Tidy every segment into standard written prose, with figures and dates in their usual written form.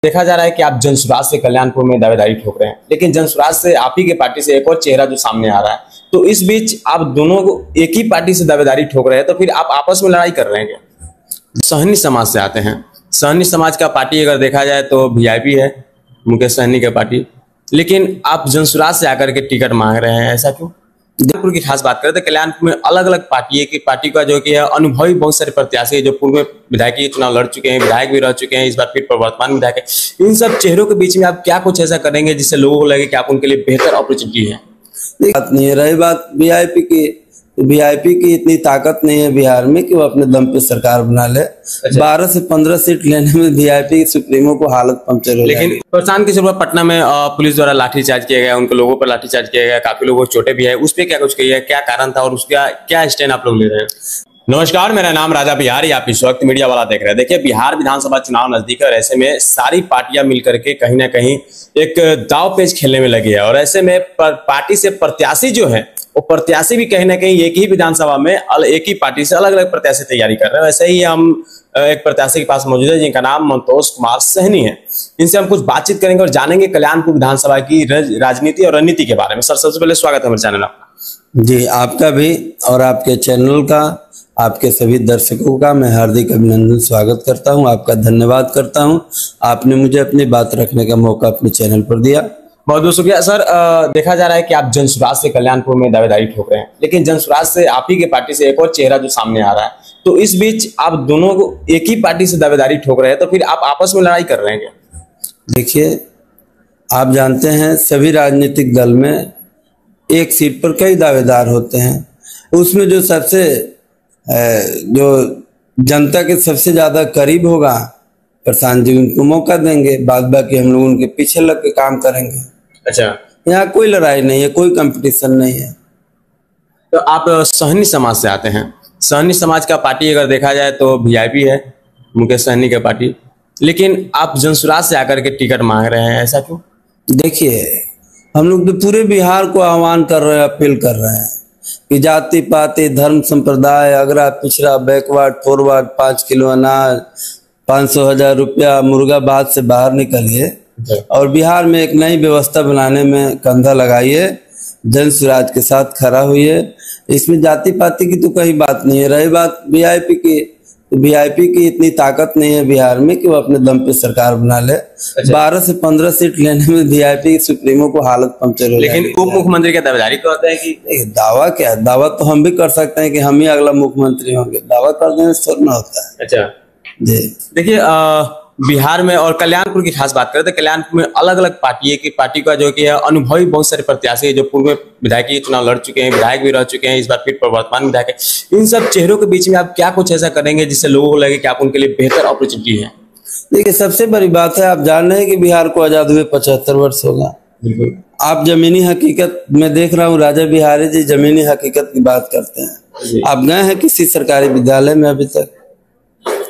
देखा जा रहा है कि आप जनसुराज से कल्याणपुर में दावेदारी ठोक रहे हैं, लेकिन जनसुराज से आप ही के पार्टी से एक और चेहरा जो सामने आ रहा है, तो इस बीच आप दोनों एक ही पार्टी से दावेदारी ठोक रहे हैं, तो फिर आप आपस में लड़ाई कर रहे हैं क्या? सहनी समाज से आते हैं। सहनी समाज का पार्टी अगर देखा जाए तो वीआईपी है, मुकेश सहनी का पार्टी, लेकिन आप जनसुराज से आकर के टिकट मांग रहे हैं, ऐसा क्यों? कल्याणपुर की खास बात करें तो कल्याणपुर में अलग अलग पार्टी है कि पार्टी का जो कि है अनुभवी बहुत सारे प्रत्याशी है जो पूर्व में विधायकी चुनाव लड़ चुके हैं, विधायक भी रह चुके हैं, इस बार फिर प्रवर्तमान विधायक है। इन सब चेहरों के बीच में आप क्या कुछ ऐसा करेंगे जिससे लोगों को लगे कि आप उनके लिए बेहतर अपॉर्चुनिटी है? बात नहीं है। रही बात वीआईपी की, वीआईपी की इतनी ताकत नहीं है बिहार में कि वो अपने दम पे सरकार बना ले। 12 से 15 सीट लेने में वीआईपी सुप्रीमो को हालत पंक्चर हो। लेकिन प्रशांत किशोर पटना में पुलिस द्वारा लाठीचार्ज किया गया, उनके लोगों पर लाठीचार्ज किया गया, काफी लोगों को चोटें भी है, उस पर क्या कुछ किया है, क्या कारण था और उसका क्या स्टैंड आप लोग ले रहे हैं? नमस्कार, मेरा नाम राजा बिहारी, आप इस वक्त मीडिया वाला देख रहे हैं। देखिए, बिहार विधानसभा चुनाव नजदीक है और ऐसे में सारी पार्टियां मिलकर के कहीं ना कहीं एक दाव पेच खेलने में लगी है और ऐसे में पार्टी से प्रत्याशी जो है वो प्रत्याशी भी कहीं ना कहीं एक ही विधानसभा में एक ही पार्टी से अलग अलग प्रत्याशी तैयारी कर रहे हैं। वैसे ही हम एक प्रत्याशी के पास मौजूद है जिनका नाम मंतोष कुमार सहनी है। इनसे हम कुछ बातचीत करेंगे और जानेंगे कल्याणपुर विधानसभा की राजनीति और रणनीति के बारे में। सर, सबसे पहले स्वागत है हमारे चैनल आपका। जी, आपका भी और आपके चैनल का, आपके सभी दर्शकों का मैं हार्दिक अभिनंदन स्वागत करता हूं। आपका धन्यवाद करता हूं, आपने मुझे अपनी बात रखने का मौका अपने चैनल पर दिया। बहुत बहुत शुक्रिया सर। देखा जा रहा है कि आप जनसुराज से कल्याणपुर में दावेदारी ठोक रहे हैं, लेकिन जनसुराज से आप ही के पार्टी से एक और चेहरा जो सामने आ रहा है, तो इस बीच आप दोनों एक ही पार्टी से दावेदारी ठोक रहे हैं, तो फिर आप आपस में लड़ाई कर रहे हैं क्या? देखिए, आप जानते हैं सभी राजनीतिक दल में एक सीट पर कई दावेदार होते हैं। उसमें जो सबसे जो जनता के सबसे ज्यादा करीब होगा प्रशांत जी, उनको मौका देंगे, बाद बाकी हम लोग उनके पीछे लग के काम करेंगे। अच्छा, यहाँ कोई लड़ाई नहीं है, कोई कंपटीशन नहीं है। तो आप सहनी समाज से आते हैं। सहनी समाज का पार्टी अगर देखा जाए तो वीआईपी है, मुकेश सहनी का पार्टी, लेकिन आप जनसुराज से आकर के टिकट मांग रहे हैं, ऐसा क्यों? देखिए, हम लोग तो पूरे बिहार को आह्वान कर रहे हैं, अपील कर रहे हैं कि जाति पाति धर्म संप्रदाय अगड़ा पिछड़ा बैकवर्ड फॉरवर्ड 5 किलो अनाज 500,000 रुपया मुर्गा बात से बाहर निकलिए और बिहार में एक नई व्यवस्था बनाने में कंधा लगाइए, जनसुराज के साथ खड़ा हुई। इसमें जाति पाति की तो कहीं बात नहीं है। रही बात वीआईपी की, वीआईपी की इतनी ताकत नहीं है बिहार में कि वो अपने दम पे सरकार बना ले। 12 से 15 सीट लेने में वीआईपी सुप्रीमो को हालत पंक्चर हो। लेकिन उप मुख्यमंत्री का दावेदारी तो आता है कि दावा क्या है? दावा तो हम भी कर सकते हैं कि हम ही अगला मुख्यमंत्री होंगे, दावा कर देने से थोड़ा ना होता है। अच्छा जी, देखिए, बिहार में और कल्याणपुर की खास बात करें तो कल्याणपुर में अलग अलग पार्टी है कि पार्टी का जो कि है अनुभवी बहुत सारे प्रत्याशी है जो पूर्व में विधायकी चुनाव लड़ चुके हैं, विधायक भी रह चुके हैं, इस बार फिर प्रवर्तमान विधायक है। इन सब चेहरों के बीच में आप क्या कुछ ऐसा करेंगे जिससे लोगों को लगे कि आप उनके लिए बेहतर अपॉर्चुनिटी है? देखिए, सबसे बड़ी बात है, आप जान रहे हैं कि बिहार को आजाद हुए 75 वर्ष होगा। बिल्कुल, आप जमीनी हकीकत में देख रहा हूँ, राजा बिहारी जी जमीनी हकीकत की बात करते हैं। आप गए हैं किसी सरकारी विद्यालय में? अभी तक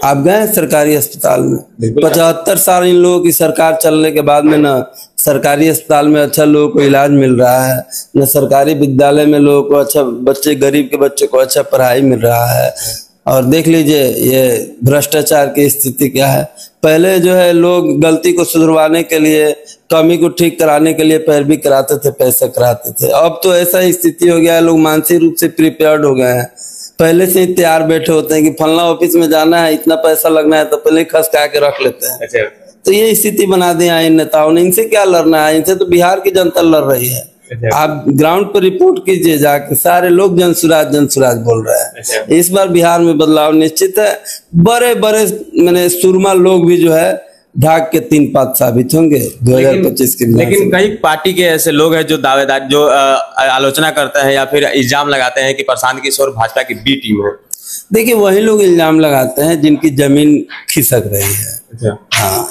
आप गए हैं सरकारी अस्पताल में? 75 साल इन लोगों की सरकार चलने के बाद में न सरकारी अस्पताल में अच्छा लोगों को इलाज मिल रहा है, न सरकारी विद्यालय में लोगों को अच्छा, बच्चे गरीब के बच्चे को अच्छा पढ़ाई मिल रहा है। और देख लीजिए ये भ्रष्टाचार की स्थिति क्या है। पहले जो है लोग गलती को सुधरवाने के लिए, कमी को ठीक कराने के लिए पैरवी कराते थे, पैसा कराते थे। अब तो ऐसा स्थिति हो गया है, लोग मानसिक रूप से प्रिपेयर्ड हो गए हैं, पहले से ही तैयार बैठे होते हैं कि फलना ऑफिस में जाना है, इतना पैसा लगना है, तो पहले खसका के रख लेते हैं। अच्छा, तो ये स्थिति बना दी है इन नेताओं ने। इनसे क्या लड़ना है? इनसे तो बिहार की जनता लड़ रही है। आप ग्राउंड पर रिपोर्ट कीजिए जाके, सारे लोग जनसुराज जनसुराज बोल रहे हैं। इस बार बिहार में बदलाव निश्चित है। बड़े बड़े मैंने सुरमा लोग भी जो है ढाक के 3 पात साबित होंगे 2025 के। लेकिन कई पार्टी के ऐसे लोग हैं जो दावेदार जो आलोचना करते हैं या फिर इल्जाम लगाते हैं कि प्रशांत किशोर भाजपा की बी टीम है। देखिए, वही लोग इल्जाम लगाते हैं जिनकी जमीन खिसक रही है। हाँ,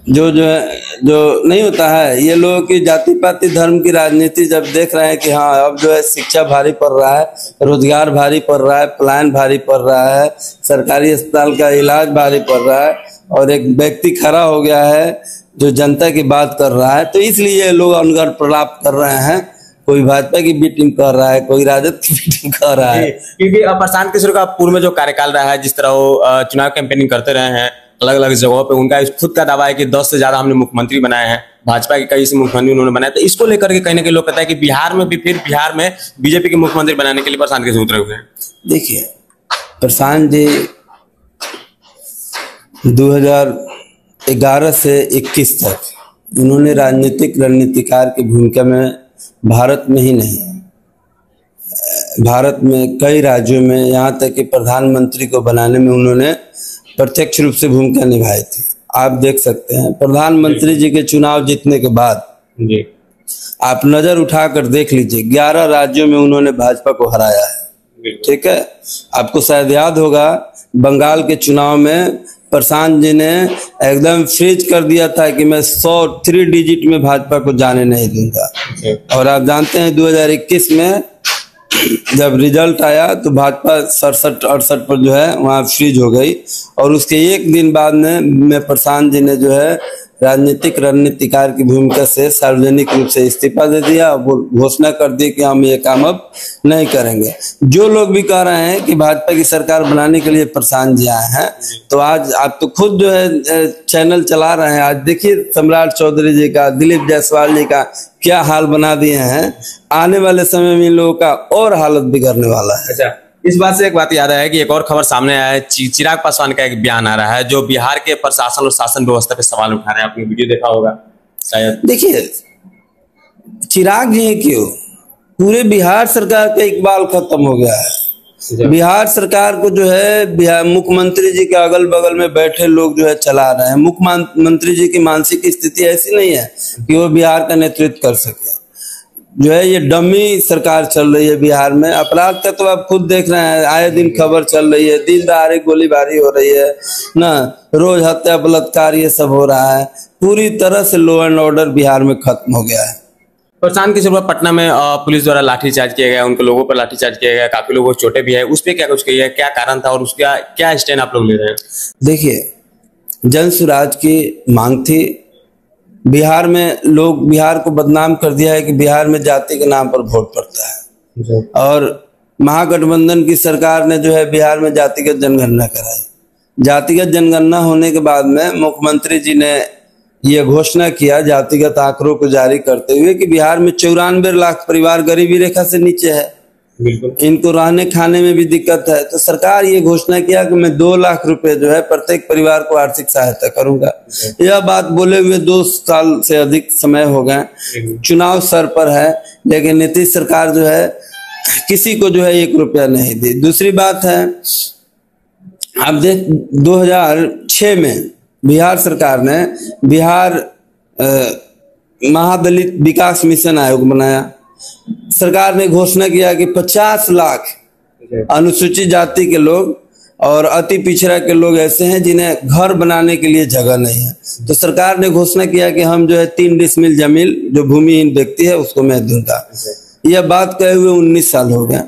जो नहीं होता है, ये लोगों की जाति पाति धर्म की राजनीति जब देख रहे हैं कि हाँ अब जो है शिक्षा भारी पड़ रहा है, रोजगार भारी पड़ रहा है, पलायन भारी पड़ रहा है, सरकारी अस्पताल का इलाज भारी पड़ रहा है और एक व्यक्ति खड़ा हो गया है जो जनता की बात कर रहा है, तो इसलिए लोग अनगढ़ प्रलाप कर रहे हैं। कोई भाजपा की बी टीम कर रहा है, कोई राजद की बी टीम कर रहा है। क्योंकि प्रशांत किशोर का पूर्व में जो कार्यकाल रहा है, जिस तरह वो चुनाव कैंपेनिंग करते रहे हैं, अलग अलग जगहों पे उनका खुद का दावा है कि 10 से ज्यादा हमने मुख्यमंत्री बनाए हैं, भाजपा के कई से मुख्यमंत्री उन्होंने बनाए। तो इसको लेकर के कहीं ना कहीं लोग कहता है कि बिहार में भी फिर बिहार में बीजेपी के मुख्यमंत्री बनाने के लिए प्रशांत कैसे उतरे हुए हैं। देखिए, प्रशांत जी 2011 से 21 तक उन्होंने राजनीतिक रणनीतिकार की भूमिका में भारत में ही नहीं, भारत में कई राज्यों में, यहाँ तक कि प्रधानमंत्री को बनाने में उन्होंने प्रत्यक्ष रूप से भूमिका निभाई थी। आप देख सकते हैं प्रधानमंत्री जी के चुनाव जीतने के बाद जी आप नजर उठाकर देख लीजिए 11 राज्यों में उन्होंने भाजपा को हराया है। ठीक है, आपको शायद याद होगा बंगाल के चुनाव में प्रशांत जी ने एकदम फ्रीज कर दिया था कि मैं 103 डिजिट में भाजपा को जाने नहीं दूंगा। और आप जानते हैं 2021 में जब रिजल्ट आया तो भाजपा 67-68 पर जो है वहाँ फ्रीज हो गई। और उसके एक दिन बाद में प्रशांत जी ने जो है राजनीतिक रणनीतिकार की भूमिका से सार्वजनिक रूप से इस्तीफा दे दिया। वो घोषणा कर दी कि हम ये काम अब नहीं करेंगे। जो लोग भी कह रहे हैं कि भाजपा की सरकार बनाने के लिए प्रशांत जी आए हैं, तो आज आप तो खुद जो है चैनल चला रहे हैं, आज देखिए सम्राट चौधरी जी का, दिलीप जायसवाल जी का क्या हाल बना दिए हैं। आने वाले समय में इन लोगों का और हालत बिगड़ने वाला है। अच्छा, इस बात से एक बात याद है कि एक और खबर सामने आया है, चिराग पासवान का एक बयान आ रहा है जो बिहार के प्रशासन और शासन व्यवस्था पे सवाल उठा रहे हैं। आपने वीडियो देखा होगा शायद। देखिए, चिराग जी क्यों, पूरे बिहार सरकार का इकबाल खत्म हो गया है। बिहार सरकार को जो है बिहार मुख्यमंत्री जी के अगल बगल में बैठे लोग जो है चला रहे हैं। मुख्यमंत्री जी की मानसिक स्थिति ऐसी नहीं है कि वो बिहार का नेतृत्व कर सके। जो है ये डमी सरकार चल रही है बिहार में। अपराध का तो आप खुद देख रहे हैं, आए दिन खबर चल रही है, दिन दहाड़े गोलीबारी हो रही है ना, रोज हत्या बलात्कार ये सब हो रहा है। पूरी तरह से लॉ एंड ऑर्डर बिहार में खत्म हो गया है। प्रशांत की सुबह पटना में पुलिस द्वारा लाठीचार्ज किया गया, उनके लोगों पर लाठीचार्ज किया गया, काफी लोगों को चोटें भी है, उस पर क्या कुछ किया है, क्या कारण था और उसका क्या स्टैंड आप लोग ले रहे हैं। देखिए, जन सुराज की मांग थी। बिहार में लोग बिहार को बदनाम कर दिया है कि बिहार में जाति के नाम पर वोट पड़ता है। और महागठबंधन की सरकार ने जो है बिहार में जातिगत जनगणना कराई। जातिगत जनगणना होने के बाद में मुख्यमंत्री जी ने यह घोषणा किया जातिगत आंकड़ों को जारी करते हुए कि बिहार में 94 लाख परिवार गरीबी रेखा से नीचे है। इनको रहने खाने में भी दिक्कत है। तो सरकार ये घोषणा किया कि मैं 2 लाख रुपए जो है प्रत्येक परिवार को आर्थिक सहायता करूंगा। यह बात बोले हुए 2 साल से अधिक समय हो गए, चुनाव सर पर है, लेकिन नीतीश सरकार जो है किसी को जो है 1 रुपया नहीं दी। दूसरी बात है, आप देख 2006 में बिहार सरकार ने बिहार महादलित विकास मिशन आयोग बनाया। सरकार ने घोषणा किया कि 50 लाख अनुसूचित जाति के लोग और अति पिछड़ा के लोग ऐसे हैं जिन्हें घर बनाने के लिए जगह नहीं है। तो सरकार ने घोषणा किया कि हम जो है 3 डिसमिल जमीन जो भूमिहीन व्यक्ति है उसको मैं दूंगा। यह बात कहे हुए 19 साल हो गए।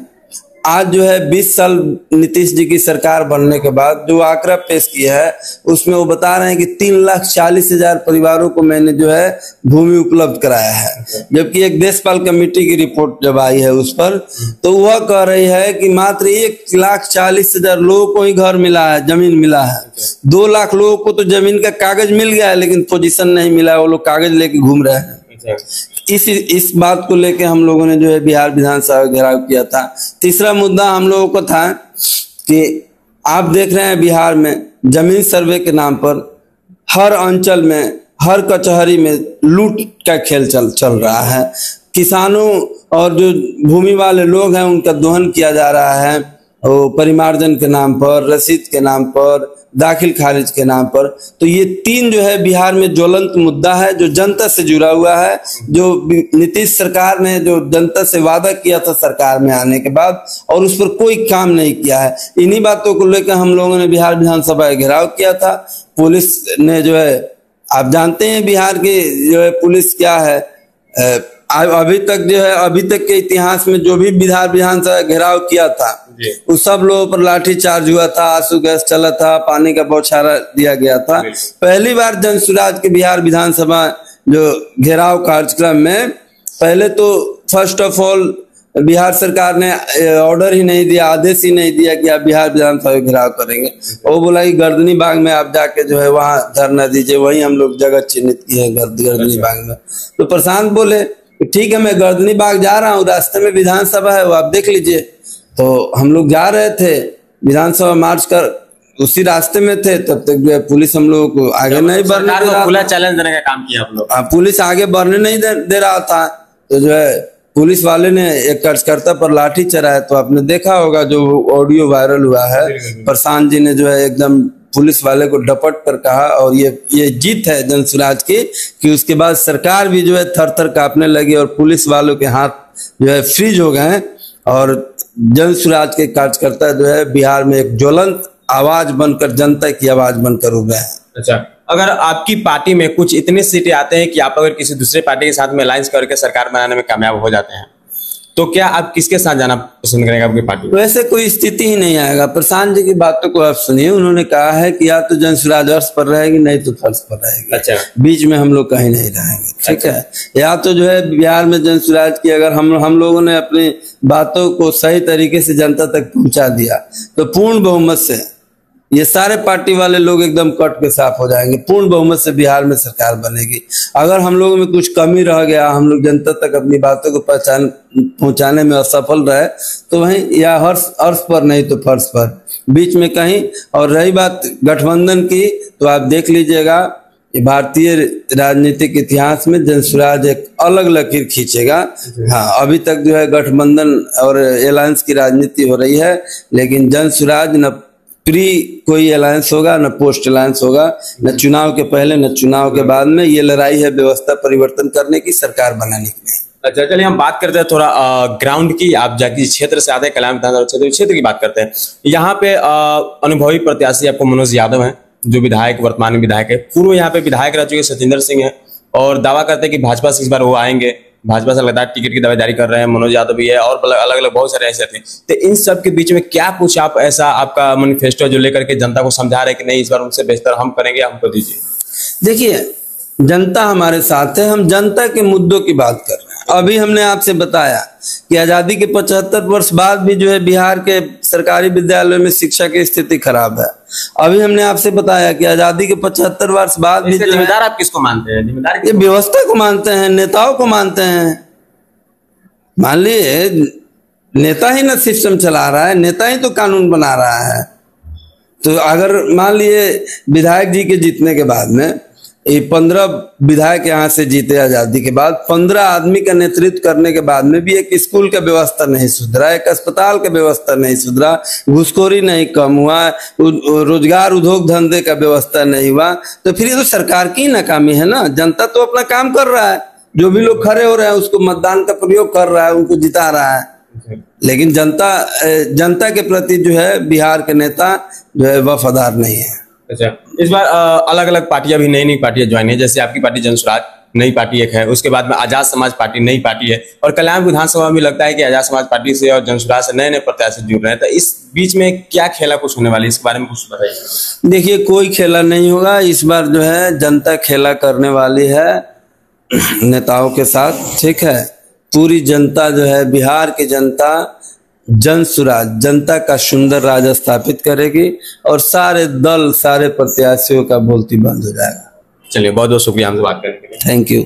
आज जो है 20 साल नीतीश जी की सरकार बनने के बाद जो आंकड़ा पेश किया है उसमें वो बता रहे हैं कि 3,40,000 परिवारों को मैंने जो है भूमि उपलब्ध कराया है। जबकि एक देशपाल कमेटी की रिपोर्ट जब आई है उस पर तो वह कह रही है कि मात्र 1,40,000 लोगों को ही घर मिला है, जमीन मिला है। 2 लाख लोगों को तो जमीन का कागज मिल गया है लेकिन पोजीशन नहीं मिला है, वो लोग कागज लेके घूम रहे हैं। इस बात को लेके हम लोगों ने जो है बिहार विधानसभा घेराव किया था। तीसरा मुद्दा हम लोगों को था कि आप देख रहे हैं बिहार में जमीन सर्वे के नाम पर हर अंचल में, हर कचहरी में लूट का खेल चल रहा है। किसानों और जो भूमि वाले लोग हैं उनका दोहन किया जा रहा है, वो परिमार्जन के नाम पर, रसीद के नाम पर, दाखिल खारिज के नाम पर। तो ये 3 जो है बिहार में ज्वलंत मुद्दा है जो जनता से जुड़ा हुआ है, जो नीतीश सरकार ने जो जनता से वादा किया था सरकार में आने के बाद और उस पर कोई काम नहीं किया है। इन्हीं बातों को लेकर हम लोगों ने बिहार विधानसभा घेराव किया था। पुलिस ने जो है, आप जानते हैं बिहार की जो है पुलिस क्या है, अभी तक के इतिहास में जो भी बिहार विधानसभा घेराव किया था उस सब लोगों पर लाठी चार्ज हुआ था, आंसू गैस चला था, पानी का बौछारा दिया गया था। पहली बार जन सुराज के बिहार विधानसभा जो घेराव कार्यक्रम में पहले तो फर्स्ट ऑफ ऑल बिहार सरकार ने ऑर्डर ही नहीं दिया, आदेश ही नहीं दिया कि आप बिहार विधानसभा घेराव करेंगे। वो बोला कि गर्दनी बाग में आप जाके जो है वहां धरना दीजिए, वहीं हम लोग जगह चिन्हित किए हैं गर्दनी बाग में। तो प्रशांत बोले ठीक है मैं गर्दनी बाग जा रहा हूँ, रास्ते में विधानसभा है वो आप देख लीजिए। तो हम लोग जा रहे थे विधानसभा मार्च कर, उसी रास्ते में थे, तब तक जो है पुलिस हम लोग को आगे नहीं बढ़ने दे रहा, खुला चैलेंज देने का काम किया आप लोग। पुलिस आगे बढ़ने नहीं दे रहा था। तो जो है पुलिस वाले ने एक कार्यकर्ता पर लाठी चलाया। तो आपने देखा होगा जो ऑडियो वायरल हुआ है, प्रशांत जी ने जो है एकदम पुलिस वाले को डपट कर कहा। और ये जीत है जनसुराज की कि उसके बाद सरकार भी जो है थर थर कांपने लगी और पुलिस वालों के हाथ जो है फ्रीज हो गए और जनसुराज के कार्यकर्ता जो है बिहार में एक ज्वलंत आवाज बनकर, जनता की आवाज बनकर उभरे हैं। अच्छा, अगर आपकी पार्टी में कुछ इतने सीटें आते हैं कि आप अगर किसी दूसरे पार्टी के साथ में अलायंस करके सरकार बनाने में कामयाब हो जाते हैं, तो क्या आप किसके साथ जाना पसंद करेंगे आपकी पार्टी? तो ऐसे कोई स्थिति ही नहीं आएगा। प्रशांत जी की बातों को आप सुनिए, उन्होंने कहा है कि या तो जनसुराज अर्श पर रहेगी नहीं तो फर्श पर रहेगी। अच्छा, बीच में हम लोग कहीं नहीं रहेंगे, ठीक है। या तो जो है बिहार में जनसुराज की अगर हम लोगों ने अपनी बातों को सही तरीके से जनता तक पहुंचा दिया तो पूर्ण बहुमत से ये सारे पार्टी वाले लोग एकदम कट के साफ हो जाएंगे, पूर्ण बहुमत से बिहार में सरकार बनेगी। अगर हम लोगों में कुछ कमी रह गया, हम लोग जनता तक अपनी बातों को पहुंचाने में असफल रहे, तो वहीं या अर्श पर नहीं तो फर्श पर, बीच में कहीं। और रही बात गठबंधन की, तो आप देख लीजिएगा भारतीय राजनीतिक इतिहास में जनसुराज एक अलग लकीर खींचेगा। हाँ, अभी तक जो है गठबंधन और अलायंस की राजनीति हो रही है, लेकिन जनसुराज न प्री कोई अलायंस होगा न पोस्ट अलायंस होगा, न चुनाव के पहले न चुनाव के बाद में। ये लड़ाई है व्यवस्था परिवर्तन करने की, सरकार बनाने की। अच्छा, चलिए हम बात करते हैं थोड़ा ग्राउंड की। आप जाके क्षेत्र से आते हैं, कल्याण विधानसभा क्षेत्र की बात करते हैं। यहाँ पे अनुभवी प्रत्याशी आपको मनोज यादव हैं, जो विधायक, वर्तमान में विधायक है। पूर्व यहाँ पे विधायक रह चुके सतेंद्र सिंह है और दावा करते हैं कि भाजपा से इस बार वो आएंगे। भाजपा से लगातार टिकट की दावेदारी कर रहे हैं। मनोज यादव भी है और अलग अलग बहुत सारे ऐसे थे। तो इन सब के बीच में क्या कुछ आप ऐसा आपका मैनिफेस्टो जो लेकर के जनता को समझा रहे हैं कि नहीं इस बार उनसे बेहतर हम करेंगे, हमको दीजिए? देखिए, जनता हमारे साथ है, हम जनता के मुद्दों की बात कर रहे हैं। अभी हमने आपसे बताया कि आजादी के 75 वर्ष बाद भी जो है बिहार के सरकारी विद्यालयों में शिक्षा की स्थिति खराब है। अभी हमने आपसे बताया कि आजादी के 75 वर्ष बाद भी जिम्मेदार आप किसको मानते हैं? जिम्मेदार ये व्यवस्था को मानते हैं, नेताओं को मानते हैं। मान लीजिए नेता ही ना सिस्टम चला रहा है, नेता ही तो कानून बना रहा है। तो अगर मान लिए विधायक जी के जीतने के बाद में ये 15 विधायक यहाँ से जीते आजादी के बाद, 15 आदमी का नेतृत्व करने के बाद में भी एक स्कूल का व्यवस्था नहीं सुधरा, एक अस्पताल का व्यवस्था नहीं सुधरा, घुसखोरी नहीं कम हुआ, रोजगार उद्योग धंधे का व्यवस्था नहीं हुआ, तो फिर ये तो सरकार की नाकामी है ना। जनता तो अपना काम कर रहा है, जो भी लोग खड़े हो रहे हैं उसको मतदान का प्रयोग कर रहा है, उनको जिता रहा है। लेकिन जनता के प्रति जो है बिहार के नेता जो है वफादार नहीं है। अच्छा, इस बार अलग अलग पार्टियां भी नई पार्टियां ज्वाइन है, जैसे आपकी पार्टी जनसुराज नई पार्टी एक है, उसके बाद में आजाद समाज पार्टी नई पार्टी है, और कल्याण विधानसभा में लगता है कि आजाद समाज पार्टी से और जनसुराज से नए नए प्रत्याशी जुड़ रहे हैं। तो इस बीच में क्या खेला कुछ होने वाली है, इसके बारे में कुछ बताइए। देखिए, कोई खेला नहीं होगा इस बार, जो है जनता खेला करने वाली है नेताओं के साथ, ठीक है। पूरी जनता जो है बिहार की जनता जनसुराज, जनता का सुंदर राज स्थापित करेगी और सारे दल, सारे प्रत्याशियों का बोलती बंद हो जाएगा। चलिए, बहुत बहुत शुक्रिया हमसे बात करने के लिए। Thank you.